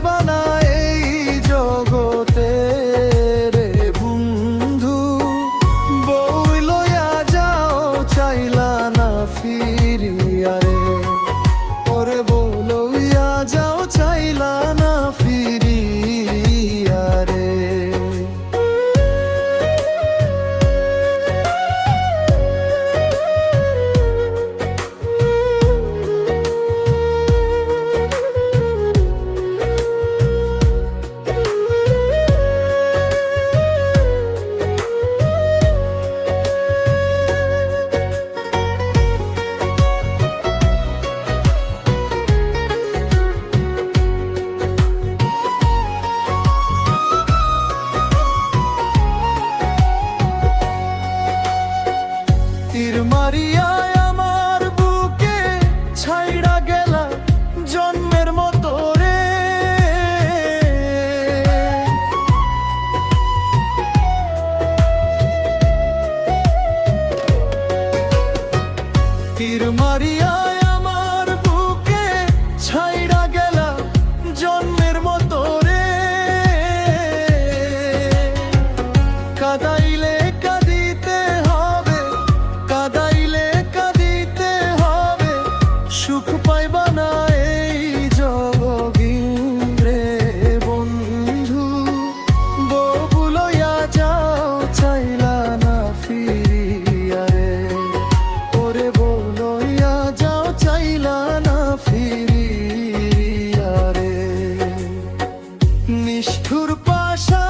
পাইবা না এই জগতে রে বন্ধু। বউ লইয়া যাও চাইলা না ফিরিয়া রে, ওরে বউ লইয়া যাও চাইলা না ফিরিয়া রে। তীর মারিয়া আমার বুকে ছাইড়া গেলা জন্মের মতো রে, তীর মারিয়া আমার বুকে ছাইড়া গেলা জন্মের মতো রে। কাদাইলে কাঁদিতে হবে, কাদাইলে কাঁদিতে হবে, সুখ পাইবা না এই জগৎ রে বন্ধু। বউ লইয়া যাও চাইলা না ফিরিয়া রে, ওরে বউ লইয়া যাও চাইলা না ফিরিয়া রে। নিষ্ঠুর পাশা